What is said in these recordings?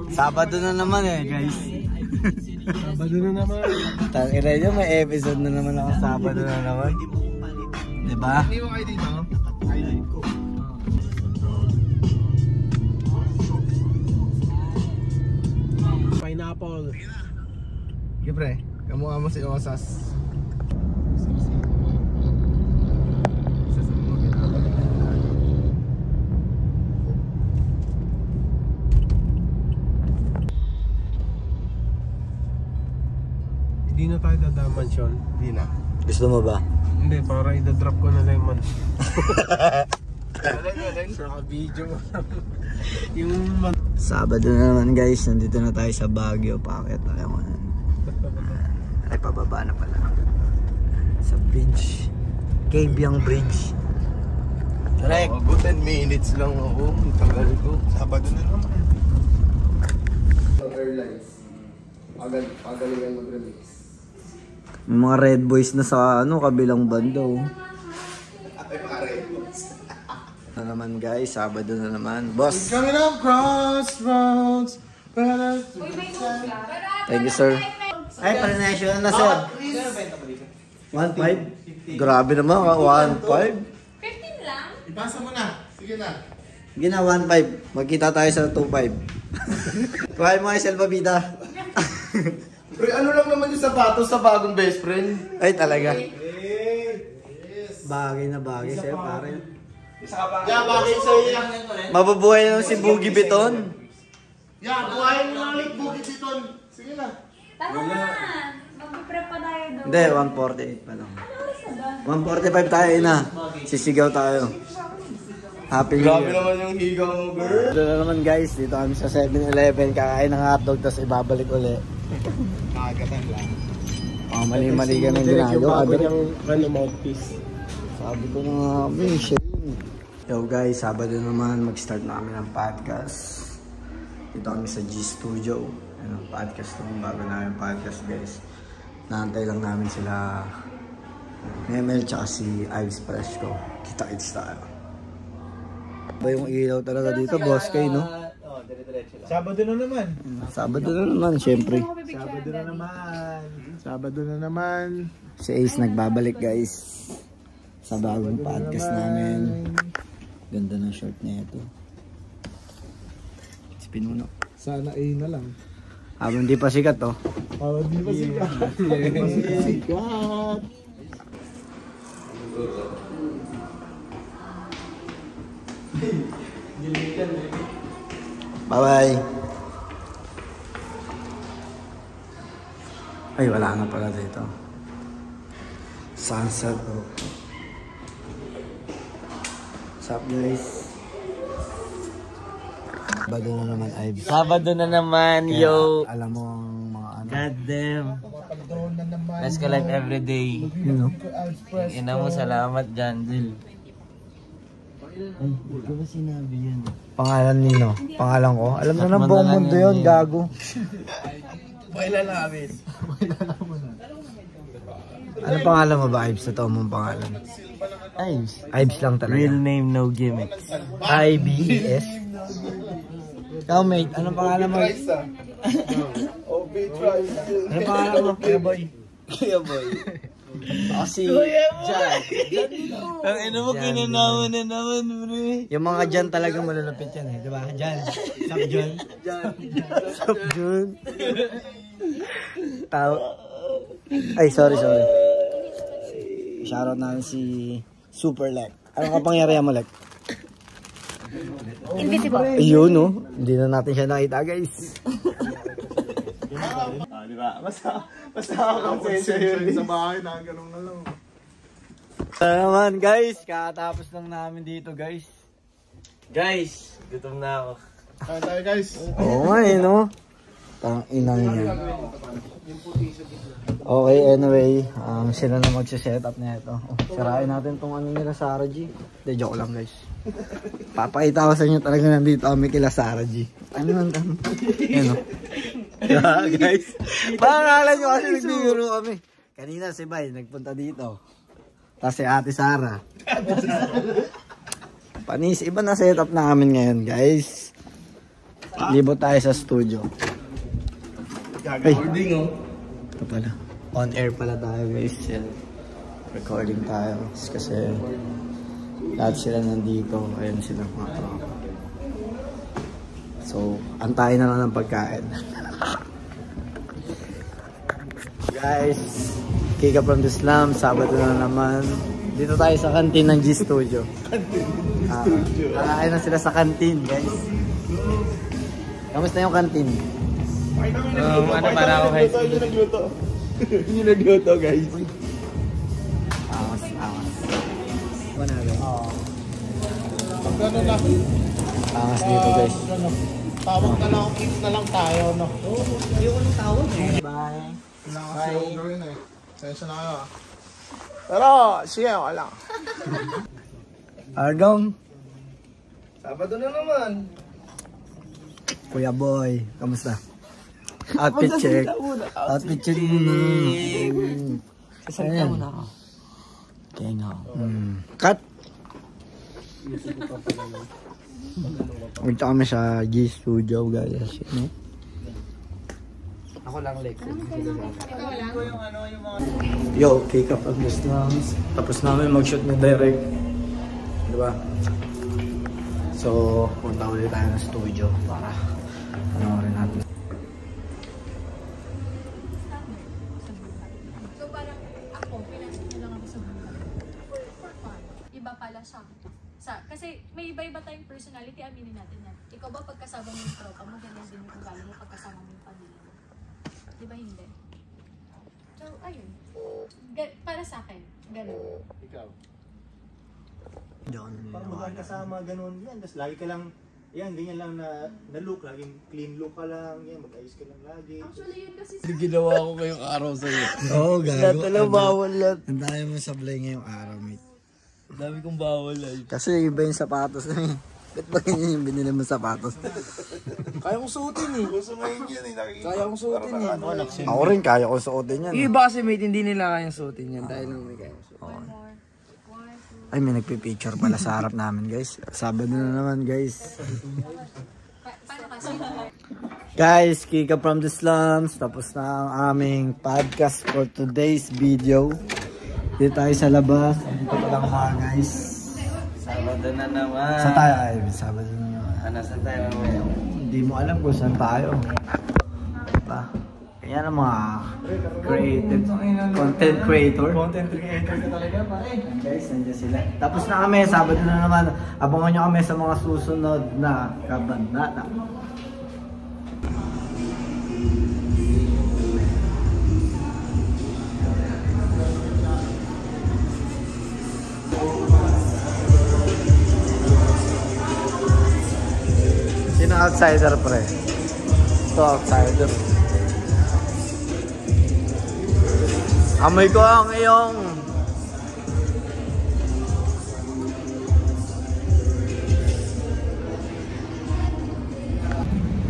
Sabado na naman eh, guys. Sabado na naman. Tangina nyo, may episode na naman ako. Sabado na naman. Diba? Hindi mo kayo dito? ID ko. Pineapple. Okay, pre. Kamukha mo si Osas. Hindi na tayo dadaman, Sean. Hindi na. Gusto mo ba? Hindi, para idadrop ko na lemon. Saka video mo lang. Sabado na naman guys, nandito na tayo sa Baguio. Pakit tayo mo. Ay, pababa na pala. Sa bridge. Kabyang Bridge. Correct. Good 10 minutes lang ako. Tagal ko. Sabado na naman. Airlines. Pagalingan mag-remix. May mga red boys na sa kabilang banda. Na naman guys, Sabado na naman. Boss! Coming up crossroads. Thank you sir. Ay, pa-national na sir. 1.5? Grabe naman, 1.5? 15 lang? Ipasa mo na. Sige na. Sige na, 1.5. Magkita tayo sa 2.5. Kuhain mo kayo Selvavida. Uy, ano lang naman yung sapatos sa bagong best friend? Ay, talaga. Bagay na bagay sa'yo, pare. Yeah, bagay sa'yo yan. Mabubuhay naman si Boogie Beton. Yeah, buhayin mo lang like Boogie Beton. Sige na. Tara na! Mag-prep pa tayo doon. Hindi, 148 pa lang. Ano oras na ba? 145 tayo na. Sisigaw tayo. Happy New Grabe Year. naman yung higaw mo, girl. Ito na naman guys, dito kami sa 7-Eleven. Kakain ng hotdog, tapos ibabalik uli. Nakagatan lang. Oh, mali-mali ka ng ginagawa. Ano, mouthpiece. Sabi ko na nga, shit. Yo guys, Sabado naman, mag-start na kami ng podcast. Dito kami sa G Studio. Ano, podcast naman, bago namin podcast guys. Naantay lang namin sila Memel tsaka si Ives Fresco. Kita-kits tayo. Ba yung ilaw talaga dito, boss kayo, no? Sabado na naman. Sabado na naman, syempre. Sabado na naman. Sabado na naman. Si Ace nagbabalik guys sa bagong podcast namin. Ganda ng short na ito. Si Pinuno. Sana A na lang. Habang di pa sikat to. Di pa sikat. Di pa sikat. Bye-bye. Ay, wala na pala dito. Sunset. What's up guys? Sabado na naman, Ives. Sabado na naman, yo. Alam mo ang mga ano. God damn. Mapagdoon na naman. Let's collect every day. You know? Ina mo, salamat, Jandil. Ay, hindi ko ba sinabi yan? Pangalan nino? Pangalan ko? Alam na ng buong mundo yun, gago. Baila namin. Ano pangalan mo ba, Ives? Totoo mong pangalan? Ives. Ives lang talaga. Real name, no gimmicks. I-B-E-S? Ikaw, mate, anong pangalan mo? OB Trice. Anong pangalan mo? Kuya Boy. Kuya boy. Ako si Jan. Ang ina mo, kinanaman na naman, bro. Yung mga Jan talaga malulupit yan eh, diba? Jan. Sup, Jan? Sup, Jan? Tao. Ay, sorry. Shoutout namin si Super Lek. Anong kapangyarihan mo, Lek? Invisible. Ayun, no? Hindi na natin siya nakita, guys. Diba? Basta konsensya yun. Sa bahay, nakaganong na lang. Naman, guys. Katapos lang namin dito, guys. Guys, gutom na ako. Kaya tayo, guys. Oo nga eh, no? Tang inang niya. Okay, anyway. Sila na magsiset up na ito. Sirain natin tong ano nila, Sarah G. De, joke lang, guys. Papakita ko sa inyo talaga nandito kami kila Sarah G. Ano lang kami? Yan, no? Yeah, guys. Pangalan nyo kasi nagbibiro kami. Kanina si Bay nagpunta dito. Tapos si Ate Sarah. Panis, iba na setup namin ngayon, guys. Libo tayo sa studio. Recording oh. Ito pala. On air pala tayo guys. Recording tayo. Kasi lahat sila nandito. Ayun sila mga tropa. So, antayin na lang ng pagkain. Guys, Kika from the Slum. Sabado na naman. Dito tayo sa kantin ng G Studio. Kakain na sila sa kantin guys. Kamusta yung kantin? Para ako high school. Yung nagluto. Yung nagluto guys. Awas. Manalo. Pag gano'n na. Awas dito guys. Tawag na lang, eat na lang tayo, no? Ayoko ng tawag eh. Bye. Nakakasiyaw ko rin eh. Sensya na kayo ah. Pero, siya, wala. Argong. Sabado na naman. Kuya boy, kamusta? Outfit check. Outfit check muna. Sasalita muna ako. Kaya nga. Cut! Punta kami sa G Studio guys. Ako lang Lex. Yo, Kika from the Slums. Tapos namin mag-shoot na direct. Diba? So, punta ulit tayo ng studio para panoorin natin. So parang ako, pinasok niya lang ako sa buhay. For fun. Iba pala siya. Kasi may iba-iba tayong personality, aminin natin yan. Ikaw ba pagkasama mo yung tropa mo, ganyan din yung ugali mo pagkasama mo yung pamilya mo? Di ba hindi? So, ayun. Para sa akin, ganun. Ikaw. Parang magkakasama, ganun yan. Tapos lagi ka lang, yan, ganyan lang na look. Laging clean look ka lang, yan, mag-ayos ka lang lagi. Actually, yun kasi Ginawa ko ngayong araw sa'yo. Oo, gago. bawal lahat. Ang dami mo sablay ngayong araw, mate. Ang dami kong bawal ay. Kasi iba yung sapatos na eh. Ba't ba ganyan yung binili mo sapatos? Kaya kong suotin eh. Gusto mo yun yun eh. Nakikita. Kaya kong suotin eh. Ako rin, kaya ko suotin yan. Yung iba kasi mate, hindi nila kayang suotin yan dahil lang may kayang suotin. Ay, may nagpipicture pala sa harap namin, guys. Sabado na naman, guys. paano kasi? Guys, Kika from the Slums. Tapos na ang aming podcast for today's video. Dito tayo sa labas. Dito pa lang mga guys. Sabado na naman. Saan tayo, Ivan? Sabado na naman. Saan tayo mamaya? Hindi mo alam kung saan tayo. Diba? Yan ang mga creative content creator. Content creator ka talaga, pare. Guys, nandiyan sila. Tapos na kami, Sabado na naman. Abangan nyo kami sa mga susunod na kabanata. Sino outsider, pre? Ito outsider. Amoy ko ang iyong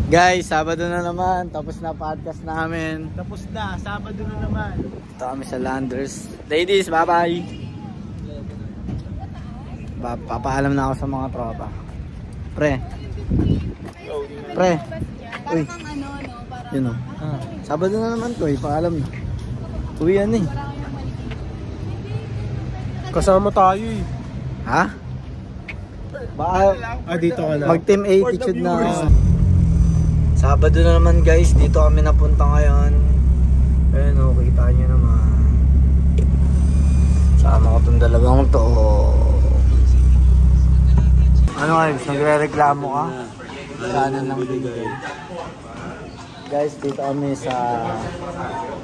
guys, Sabado na naman. Tapos na podcast namin. Tapos na, Sabado na naman. Ito kami sa Landers. Ladies, bye-bye. Papaalam na ako sa mga tropa. Pre. Uy. Yun o. Sabado na naman to eh. Paalam na. Uy, yan eh. Kasama tayo eh. Ha? Baka Dito ka na. mag-team attitude na ako. Sabado na naman guys. Dito kami napunta ngayon. Ayun o, kita nyo naman. Sama ko itong dalawang to. Ano guys, nagre-reklamo ka? Kanan lang bigay. Guys, dito kami sa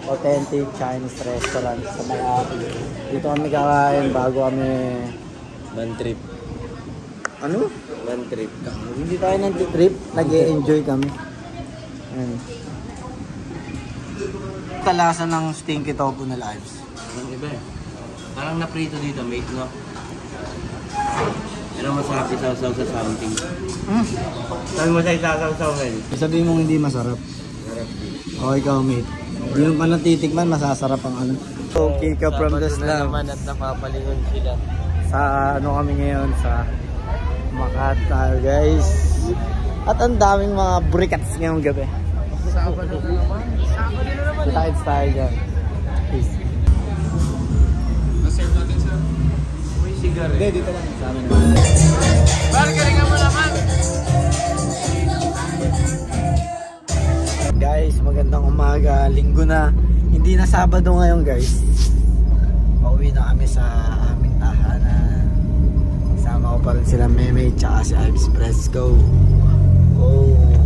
authentic Chinese restaurant sa Malaki. Dito kami kakain bago kami... Man trip. Ano? Man trip. Hindi tayo nag-trip, nag-e-enjoy kami. Ayan. Kalasan ng stinky tofu na lives. Ang iba eh. Parang naprito dito, mate, no? Pero masarap isaw-saw sa something. Sabi mo sa isaw-saw, men? Sabihin mong hindi masarap. O ikaw, mate. Hindi mo pa natitikman, masasarap ang ano. So, Kika from the Slum. naman at napapalingon sila. Sa ano kami ngayon, sa Makata, guys. At ang daming mga brikats ngayong gabi. Sabado na naman. Sabado na naman. Tides tayo dyan. Peace. Na-serve natin sir. May sigaret. Hindi, dito lang sa amin. Bar, galingan mo naman. Guys, magandang umaga. Linggo na. Hindi na Sabado ngayon guys. Pauwi na kami sa aming tahanan. Sama ko pa rin sila Meme tsaka si Ives Fresco. Oh.